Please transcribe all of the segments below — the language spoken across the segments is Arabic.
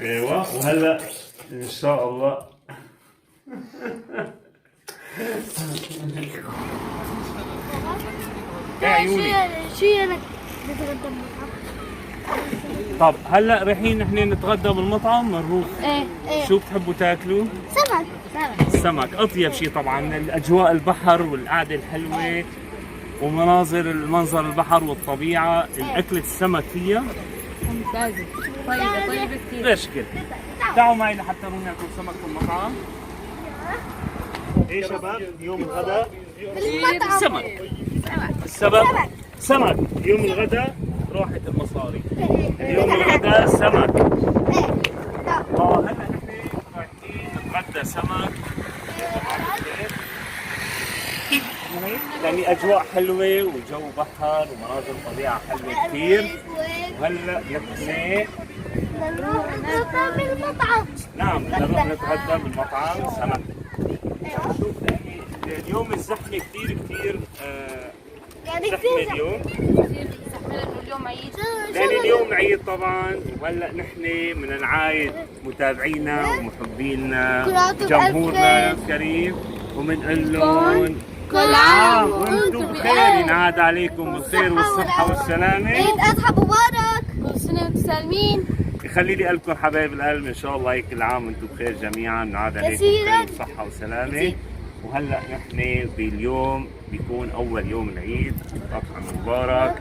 ايوه وهلا ان شاء الله يا عيوني. شو لك نتغدى بالمطعم؟ طب هلا رايحين نحن نتغدى بالمطعم مرهوف. ايه شو بتحبوا تاكلوا؟ سمك. السمك اطيب شيء طبعا، الاجواء البحر والقعده الحلوه المنظر البحر والطبيعه، الاكلة السمك فيها ممتازة طيبة كثير. غير شكل. تعالوا معي لحتى نروح ناكل سمك في المطعم. ايه شباب يوم الغداء بالمطعم سمك. السبب سمك. يوم الغداء راحت المصاري. اليوم الغداء سمك. هلا نحن رايحين نتغدى سمك يعني اجواء حلوه وجو بحر ومناظر طبيعه حلوه كثير. وهلا نحن نروح نتغدى بالمطعم. نعم بدنا نروح نتغدى بالمطعم سمك. شوف اليوم الزحمه كثير يعني زحمه كثير اليوم كثير زحمة لأنه اليوم عيد. لأن اليوم عيد طبعا. وهلا نحن بدنا نعايد متابعينا ومحبينا جمهورنا الكريم وبنقول لهم كل عام وانتم بخير. ينعاد عليكم بالخير والصحة والسلامة. عيد أضحى مبارك. كل سنة وانتم سالمين. يخلي لي قلبكم حبايب القلب ان شاء الله كل عام وانتم بخير جميعا. ينعاد عليكم كثيراً. بالخير والصحة والسلامة. وهلا نحن باليوم بيكون اول يوم العيد اضحى مبارك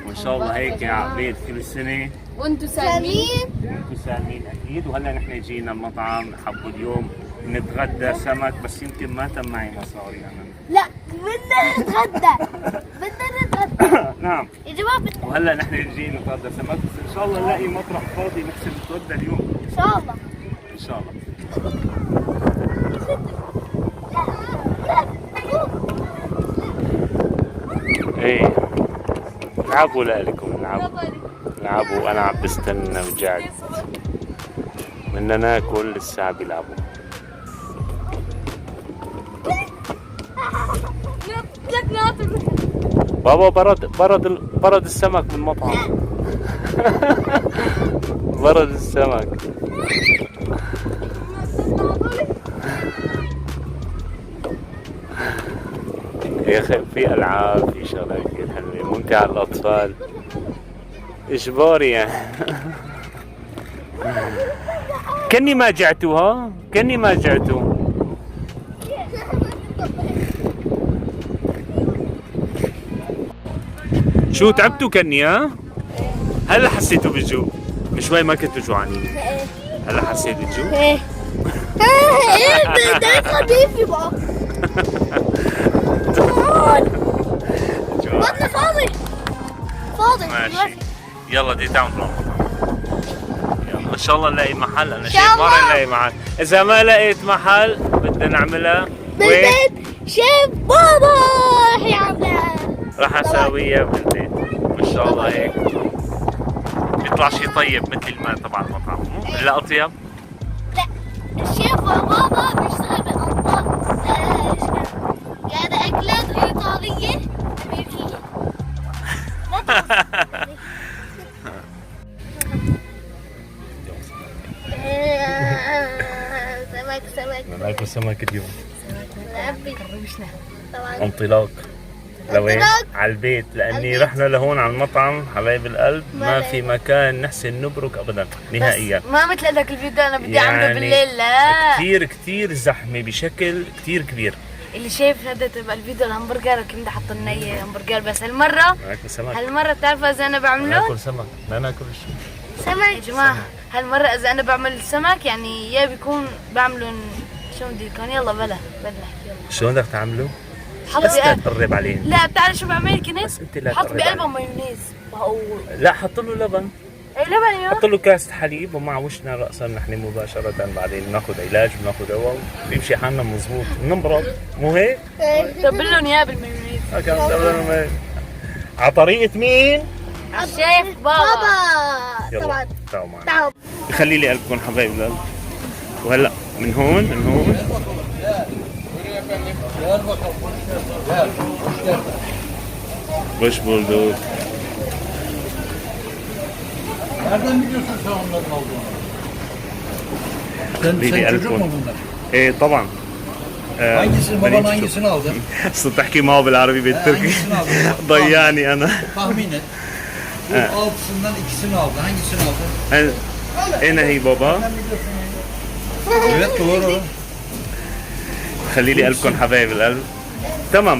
وان شاء الله هيك عقبال كل سنة وانتم سالمين. وانتم سالمين اكيد. وهلا نحن جينا المطعم حبوا اليوم نتغدى سمك بس يمكن ما تم معي مصاري انا. لا بدنا نتغدى. نعم. يا جماعة وهلا نحن جايين نتغدى سمك بس ان شاء الله نلاقي مطرح فاضي نحسن نتغدى اليوم إن شاء الله. ان شاء الله. ايه العبوا لكم العبوا انا عم بستنى وجعت بدنا ناكل لسه عم بيلعبوا. بابا برد السمك من المطعم. برد السمك. يا اخي في العاب، في شغلات كثير حلوه ممتعه للاطفال اجباري يعني. كني ما جعتوا ها كني ما جعتوا. شو تعبتوا كني ها؟ هلا حسيتوا بالجوع؟ من شوي ما كنتوا جوعانين. هلا حسيت بالجوع؟ ايه ده خفيف يبقى. بطني فاضي. ماشي يلا دي تعالوا نروح. يلا ان شاء الله نلاقي محل. انا شاء شايف الله. مرة نلاقي محل. اذا ما لقيت محل بدنا نعملها بالبيت. شيف بابا رح يعملها. راح اساويها بالبيت ان شاء الله هيك يطلع شيء طيب مثل ما تبع المطعم ولا اطيب. لا الشيف بابا بيشتغل بالأنطال. يعني أكلات إيطالية بيجي. سمك ناكل سمك اليوم. نعبي طبعا. انطلاق لوين؟ انطلاق. على البيت لاني البيت. رحنا لهون على المطعم حبايب القلب ما في مكان نحسن نبرك ابدا نهائيا. ما مثل هذاك الفيديو انا بدي اعمله بالليل. لا كثير زحمه بشكل كثير كبير. اللي شايف هذا تبع الفيديو الهمبرجر كنت حاطط لنا اياه همبرجر بس هالمرة ناكل سمك. بتعرفوا اذا انا بعمله؟ ناكل سمك لا ناكل شيء. يا جماعة هالمرة اذا انا بعمل سمك يعني يا بيكون بعمله شو بدي يكون. يلا بلا يلا شلون بدك تعمله؟ حط بس لا بقلب. تقرب عليه. لا بتعرف شو بعمل كنت؟ بس انت لا حط تقرب بقلبه عليه. مايونيز لا حط له لبن. اي لبن حط له كاسة حليب ومع وشنا رأسا نحن مباشرة بعدين بناخذ علاج بناخذ دواء وبيمشي حالنا مضبوط بنمرض مو هيك؟ تبل لهم اياه بالمايونيز. على طريقة مين؟ الشيف بابا. يلا طبعا. تعالوا معنا. تعال. يخلي لي قلبكم حبايب القلب. وهلا من هون وش بولدوغ Nereden biliyorsun sen onların olduğunu? Sen لي çocuk ألف mu ون. bunlar? ايه طبعا. Hangisini, baban hangisini aldın? صرت احكي معه بالعربي بالتركي hangisini aldın? ضيعني انا. Tahmin et. Bu altısından ikisini aldın. Hangisini aldın? اين هي بابا؟ Evet doğru. خلي لي قلبكم حبايب القلب. تمام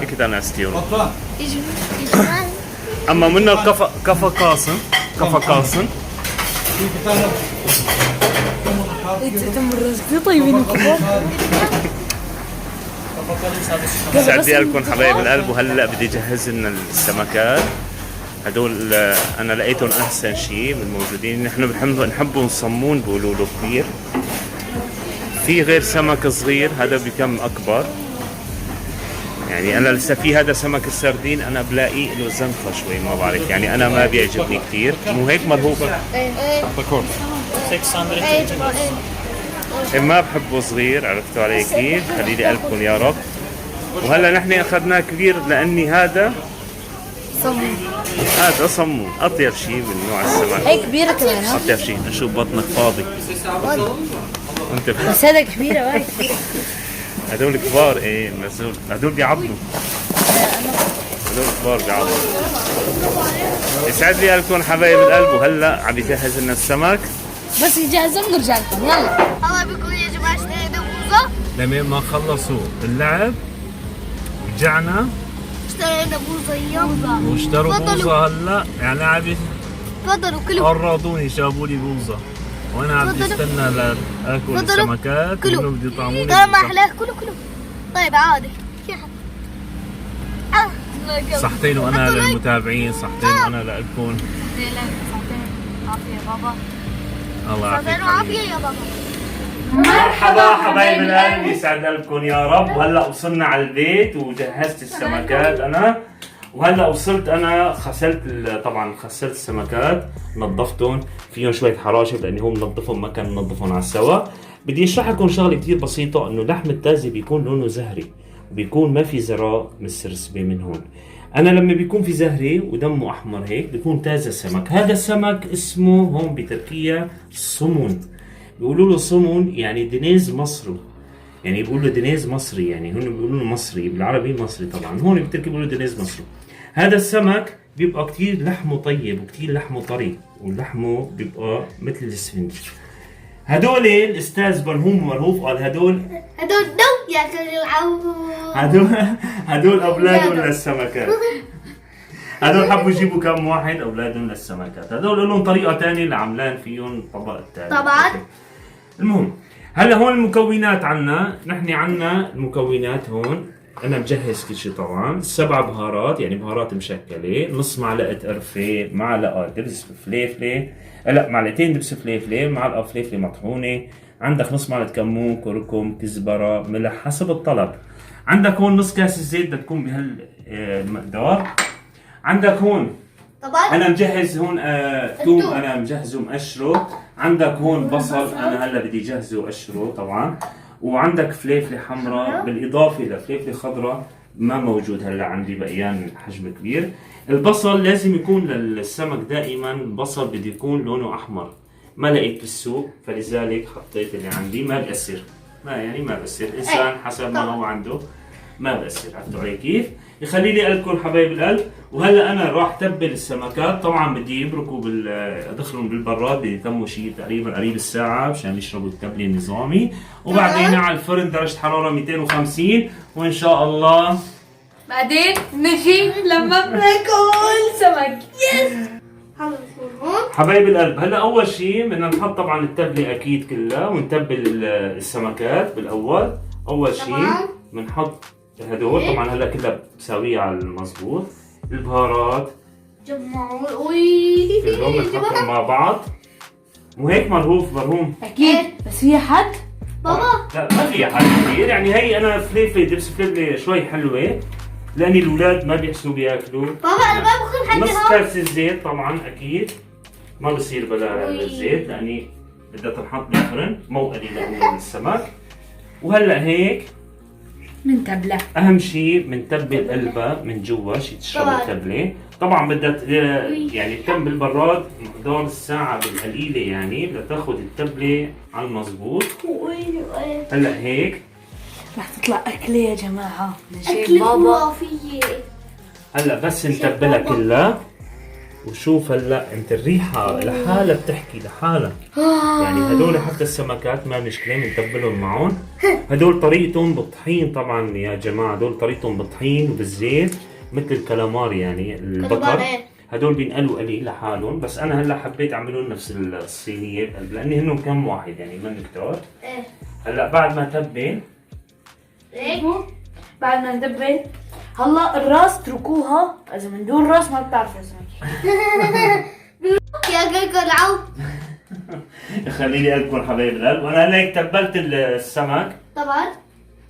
اكيد انا استيورو. Batuhan. اما منه كفا قاسم Bir tane. طيبين سعدي لكم حبايب القلب. وهلا بدي اجهز لنا السمكات هدول. انا لقيتهم احسن شيء من الموجودين. نحن بنحبهم صمون بيقولوا له كثير. في غير سمك صغير هذا بكم اكبر. يعني انا لسه في هذا سمك السردين انا بلاقي له زنخه شوي ما بعرف. يعني انا ما بيعجبني كثير. مو هيك مرهوب؟ بكون ما بحبه صغير. عرفتوا علي كيف؟ خلي لي قلبكم يا رب. وهلا نحن اخذناه كبير لاني هذا صمون اطيب شيء من نوع السمك. هي كبيرة كمان ها؟ اطيب شيء. اشوف بطنك فاضي انت. بس هذا كبيرة بقى. هدول كبار. ايه مزول. هدول بيعضوا. هدول كبار بيعضوا. يسعد لي قلبكم حبايب القلب. وهلا عم يجهز لنا السمك. بس يجهزوا بنرجع لكم يلا. الله بيقول يا جماعة اشترينا بوظة. لما ما خلصوا اللعب رجعنا اشترينا بوظة يلا. واشتروا بوظة. هلا يعني عم تفضلوا كلوا. قرضوني جابوا لي بوظة وانا عم بستنى لاكل السمكات. كلوا. بدهم يطعموني. ترى ما احلاه. كلوا. طيب عادي. صحتين وانا للمتابعين. صحتين وانا لكم. عافية بابا. الله يعافيك. صحتين وعافية يا بابا. مرحبا حبايب القلب. يسعد قلبكم يا رب. وهلا وصلنا على البيت وجهزت السمكات انا. وهلا وصلت انا طبعا غسلت السمكات نظفتهم. فيهم شويه حراشف لاني هو منظفهم ما كان منظفهم على السوا. بدي اشرح لكم شغله كثير بسيطه انه لحم التازي بيكون لونه زهري وبيكون ما في زراء مسترسبه من هون. انا لما بيكون في زهري ودمه احمر هيك بيكون تازه السمك. هذا السمك اسمه هون بتركيا صمون. بيقولوا له صمون يعني دنيز مصري. يعني بيقولوا له دنيز مصري. يعني هون بيقولوا له مصري بالعربي مصري طبعا. هون بتركيا بيقولوا دنيز مصري. هذا السمك بيبقى كتير لحمه طيب وكتير لحمه طري ولحمه بيبقى مثل الاسفنج. هدول الاستاذ برهوم مرهوف قال هدول دو ياكلوا. هدول اولادهم للسمكات. هدول حبوا يجيبوا كم واحد اولادهم للسمكات. هدول لهم طريقه ثانيه اللي عاملين فيهم طبق الثاني. طبعا. المهم هلا هون المكونات عنا. نحن عنا المكونات هون. انا مجهز كل شيء طبعا. 7 بهارات يعني بهارات مشكله. نص معلقه قرفه. معلقه دبس فليفله. لا معلقتين دبس فليفله. معلقه فليفله مطحونه. عندك نص معلقه كمون كركم كزبره ملح حسب الطلب. عندك هون نص كاس الزيت بدها تكون بهالمقدار. عندك هون طبعا. انا مجهز هون ثوم انا مجهزه مقشره. عندك هون بصل انا هلا بدي جهزه وقشره طبعا. وعندك فليفله حمراء بالاضافه لفليفله خضراء ما موجود هلا عندي بقيان حجم كبير. البصل لازم يكون للسمك دائما. البصل بده يكون لونه احمر. ما لقيت بالسوق فلذلك حطيت اللي عندي. ما بأثر. ما بأثر. الانسان حسب ما هو عنده ما بأثر. عرفتوا علي كيف؟ يخلي لي قلبكم حبايب القلب. وهلا انا راح تبل السمكات. طبعا بدي يبركوا ادخلهم بالبراد. بدي يتموا شيء تقريبا قريب الساعه مشان يشربوا التبليه النظامي. وبعدين على الفرن درجه حراره 250 وان شاء الله بعدين نجي لما بناكل سمك. يس. حبايب القلب. هلا اول شيء بدنا نحط طبعا التبله اكيد كلها ونتبل السمكات بالاول. اول شيء بنحط هدول طبعا هلا كلها بساويها على المضبوط. البهارات جمعوا. كلهم بنحطهم مع بعض. وهيك مرهوم اكيد. بس في حد بابا. لا ما في حد كثير. يعني هي انا فليفله دبس فليفله شوي حلوه لاني الاولاد ما بيحسوا بياكلوا. بابا انا ما باخذ حد نص هون. كاس الزيت طبعا اكيد ما بصير بلا الزيت لاني بدها تنحط بالفرن موقلي للسمك. وهلا هيك من تبلة. اهم شيء بنتبل قلبها من جوا شي تشرب طبعاً. التبله. طبعا بدها يعني تتم بالبراد مقدار الساعه بالقليله، يعني بدها تاخذ التبله على المضبوط. هلا هيك رح تطلع أكلة يا جماعة من شيف أكل بابا. خرافية. هلا بس نتبلها كلها وشوف هلا انت الريحه لحالها بتحكي لحالها. يعني هدول حتى السمكات ما مشكله بنتبلهم معهم. هدول طريقتهم بالطحين طبعا يا جماعه، هدول طريقتهم بالطحين وبالزيت مثل الكالامار يعني البقر. كالامار، إيه. هدول بينقلوا قليل لحالهم، بس انا هلا حبيت اعملهم نفس الصينيه لاني هنهم كم واحد يعني من كتار. إيه. هلا بعد ما تبل هيك. بعد ما ندبل هلا الراس اتركوها، إذا من دون راس ما بتعرفوا يا زلمة. يا جاكا العو. خليني اذكر حبايب القلب، وانا هلا هيك تبلت السمك. طبعا.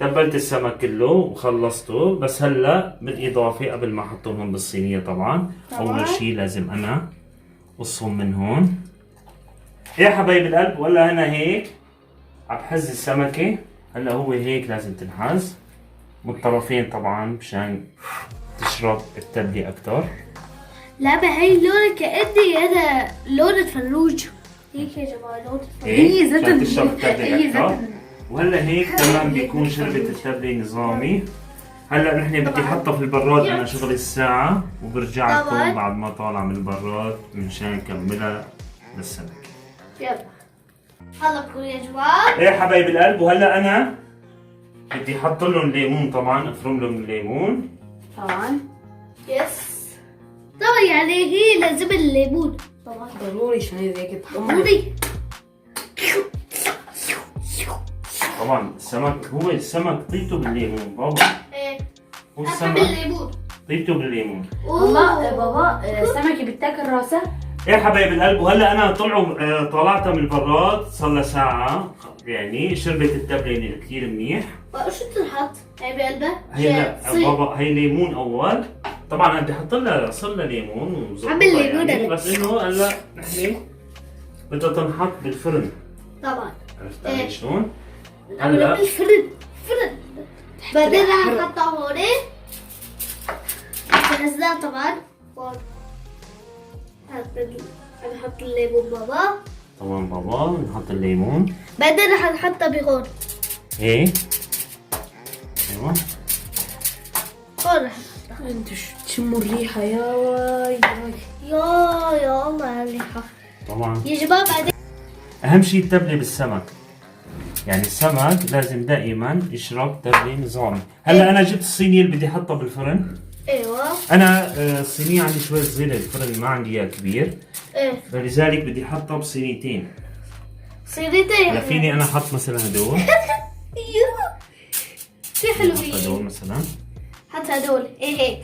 تبلت السمك كله وخلصته، بس هلا بالاضافه قبل ما احطهم بالصينيه طبعا اول شيء لازم انا قصهم من هون. يا حبايب القلب ولا انا هيك عم بحز السمكه. هلا هو هيك لازم تنحز من الطرفين طبعا مشان تشرب التبله اكثر. لا هي لونها كأني أنا لون فروج. هيك يا جماعة لون فروج. هي ذات مشان تشرب التبله هي اكثر. ذات وهلا هيك تمام بيكون شربت التبله نظامي. هلا نحن بدي احطها في البراد انا شغل الساعة وبرجع طبعاً. لكم بعد ما طالع من البراد مشان نكملها للسمك. يلا. هلا بكم يا جماعة. ايه حبايب القلب، وهلا انا بدي احط لهم ليمون طبعا، افرم لهم الليمون. طبعا يس. طبعا يعني هي لازم الليمون. طبعا. ضروري عشان هيك تطمن. ضروري. طبعا السمك هو السمك طيبته بالليمون بابا. ايه. هو أحب السمك الليمون. طيبته بالليمون. هلا بابا السمكة بتاكل راسها. ايه حبايب القلب، وهلا انا طلعتها من البراد صار لها ساعة، يعني شربت التبلة كثير منيح. وشو تنحط؟ هي بقلبها؟ هي لا بابا هي ليمون اول. طبعا انا بدي احط لها صار لها ليمون وظبطها عم الليمون يعني، أنا. بس انه هلا نحن بدها تنحط بالفرن. طبعا. عرفت علي شلون؟ هلا هلا بالفرن. فرن. بعدين راح نحطها هون. جهزناها طبعا. هون. نحط الليمون بابا. طبعا بابا نحط الليمون بعدين راح نحطها بهون. ايه ايوه. هون راح. انتوا تشموا الريحة يا واي يا الله على الريحة. طبعا يا جماعة بعدين. اهم شيء التبله بالسمك، يعني السمك لازم دائما يشرب تبله نظامي. هلا انا جبت الصينيه اللي بدي احطها بالفرن. ايوه. انا الصينيه عندي شوي صغيره، الفرن ما عندي اياه كبير، ايه. فلذلك بدي احطها بصينيتين. صينيتين. هلا فيني انا احط مثلا هدول. ايوه. في احط هدول حلوين. مثلا. حط هدول. ايه هيك.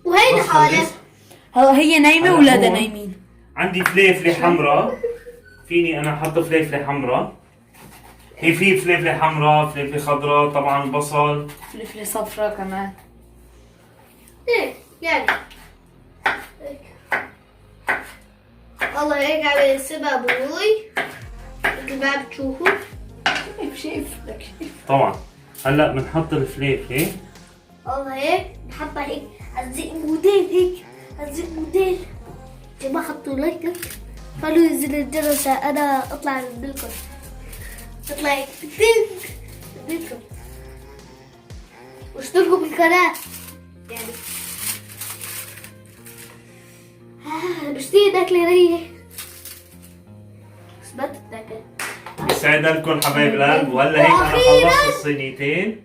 وهيدا بس حوالي. خلص. هلا هي نايمة هلا وولادها هون. نايمين. عندي فليفله حمراء، فيني انا احط فليفله حمراء. هي في فليفله حمراء، فليفله خضراء، طبعا بصل. فلفلة صفرا كمان. ايه يعني. هيك. والله هيك عم يسيبها ابوي. مثل ما بتشوفوا. شايف لك شايف. طبعا هلا بنحط الفليفله. والله هيك نحطها هيك. هتزيق موديل هيك. هتزيق موديل. زي ما حطوا لايك. خلوا ينزل الجرس انا اطلع لكم. اطلع هيك. بديكم. واشتركوا بالقناة. يعني. بشتي تاكلي ريح. بس ما تتاكل. يسعد لكم حبايب القلب، وهلا هيك انا وأخيراً. خلصت الصينيتين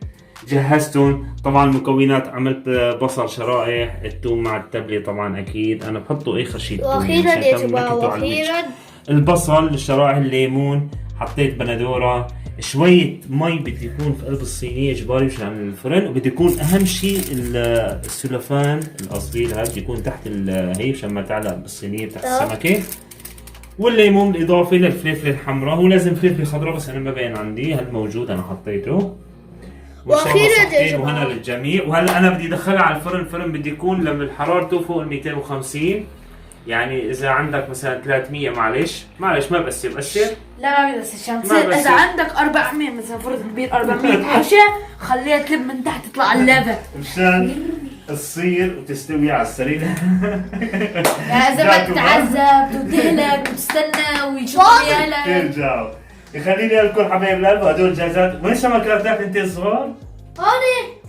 جهزتهم. طبعا المكونات عملت بصل شرائح، الثوم مع التبله طبعا اكيد انا بحطه اخر شيء الثوم واخيرا مشان يا تعمل جماعه نكهته على الوجه. واخيرا. البصل، الشرائح، الليمون، حطيت بندوره، شويه مي بدي يكون في قلب الصينيه اجباري مشان الفرن، وبده يكون اهم شيء السلفان القصدير هذا بده يكون تحت هي مشان ما تعلق بالصينيه تحت السمكه. والليمون بالاضافه للفلفله الحمراء، هو لازم فلفله خضراء بس انا ما بين عندي، هذا موجود انا حطيته. وأخيراً يا وهنا جماعة. للجميع. وهلا انا بدي ادخلها على الفرن، الفرن بدي يكون لما حرارته فوق ال 250 يعني اذا عندك مثلا 300 معلش ما بقسم لا ما بيدرس عشان ما تصير بس- اذا عندك 400 مثلا فرض كبير 400 حشة خليها تلم من تحت تطلع على الليفل. مشان تصير وتستوي على السرير. يعني اذا بدك تعذب وتهلك وتستنى ويشوفوا عيالك. ترجعوا يخليني الكل حبايب القلب هدول جاهزات. وين سمكاتك انت الصغار؟ هوني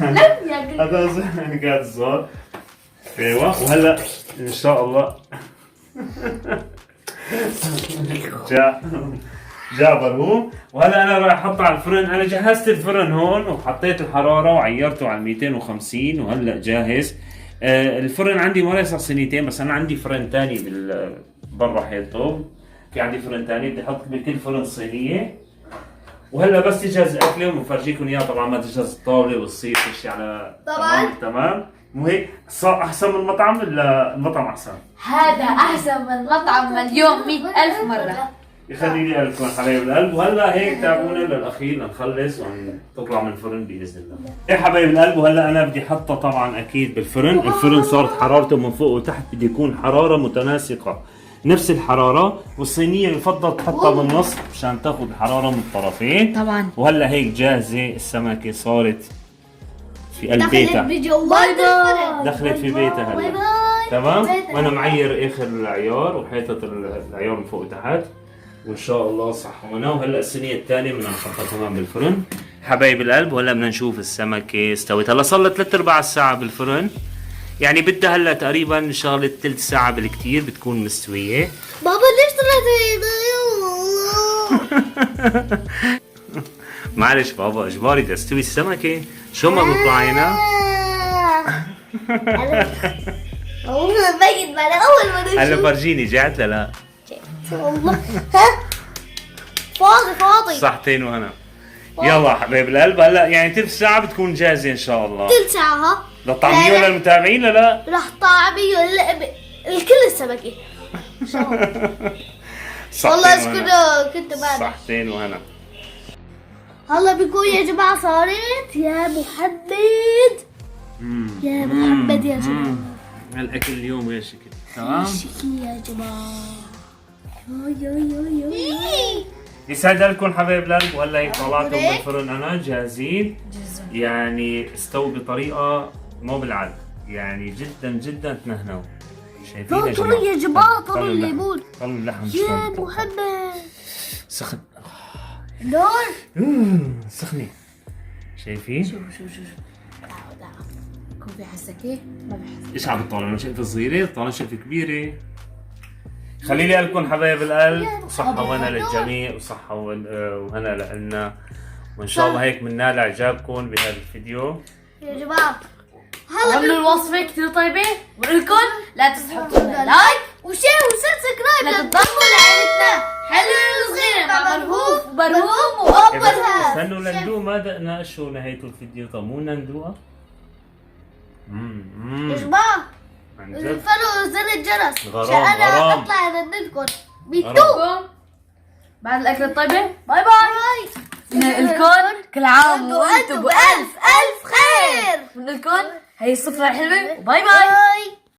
لم يا هذا سمكات صغار. ايوه وهلا ان شاء الله جاء برهوم. وهلا انا راح احطه على الفرن. انا جهزت الفرن هون وحطيت الحراره وعيرته على 250 وهلا جاهز. الفرن عندي ما صار سنتين بس انا عندي فرن ثاني برا حيطه. في عندي فرن ثاني بدي احط بكل فرن صينيه. وهلا بس تجهز اكله وبفرجيكم اياها. طبعا ما تجهز الطاوله والصيف شي على طبعاً. تمام. مو هيك صار احسن من المطعم ولا المطعم احسن؟ هذا احسن من مطعم مليون 100,000 مرة. يخلي لي لكم حبايب القلب. وهلا هيك تابعونا للاخير لنخلص ونطلع من الفرن باذن الله. يا حبايب القلب وهلا انا بدي احطها طبعا اكيد بالفرن. الفرن صارت حرارته من فوق وتحت بدي يكون حراره متناسقه نفس الحراره. والصينيه يفضل تحطها بالنص مشان تاخذ الحراره من الطرفين. طبعا. وهلا هيك جاهزه السمكه صارت في قلب بيتها. بجوال الفرن. دخلت في بيتها باي هلا. باي. تمام. بيتها. وانا معير اخر العيار وحيطه العيار من فوق وتحت. وان شاء الله صحونا. وهلا الصينيه الثانيه بدنا نحطها كمان بالفرن حبايب القلب. وهلا بدنا نشوف السمكه استوت. هلا صار لها 3/4 الساعه بالفرن. يعني بدها هلا تقريبا شغله ثلث ساعه بالكثير بتكون مستويه. بابا ليش طلعت معلش بابا اجباري تستوي السمكه. شو ما بيطلع عينا. والله باين بعد اول ما هلا نشوف. فرجيني جعت لا لا. والله ها فاضي صحتين وهنا. يلا حبايب القلب هلا يعني ثلث ساعه بتكون جاهزه ان شاء الله. ثلث ساعة ها للطعميه ولا المتابعين لا لا؟ راح طعمي الكل السمكة ان شاء الله. والله صحتين وهنا. اسكت كنت بعد. صحتين وهنا. هلا بيقول يا جماعة صارت يا محمد يا محمد يا جماعة. هالاكل اليوم غير شكل. تمام. شكي يا جماعة. يا يسعد لكم حبايب القلب. وهلا هيك طلعتهم من الفرن انا جاهزين. يعني استووا بطريقه مو بالعد. يعني جدا تنهنوا. شايفين يا جماعه؟ طلعوا يا جماعة طلعوا طلعوا اللحم. الليمون طلعوا اللحم يا شلون. محمد. سخن. نور. سخنه. شايفين؟ شوف تعال يكون في حسكة ما بحس. ايش عم تطلعوا شقفة صغيرة؟ طالعين شقفة كبيرة. خلي لي لكم حبايب القلب وصحة وهنا للجميع وصحة وهنا لنا. وان شاء الله هيك بننال اعجابكم بهذا الفيديو. يا جماعة عملوا الوصفة كتير طيبة ولكم لا تنسوا تحطوا لنا لايك وشير وسبسكرايب لا لتضموا تضموا لعيلتنا حلو الصغيرة مع مرهوف وبرهوم وأبرهات. استنوا لندوق ما دقنا شو نهاية الفيديو. طب مو ندوقها؟ يا جماعة عن جد فعلوا زر الجرس غرام، عشان أنا غرام. أطلع أذنبكم. بيتو لكم بعد الأكلة الطيبة باي باي. نقلكم كل عام وانتم بألف ألف خير. ونقلكم هي الصفرة الحلوة وباي باي. باي.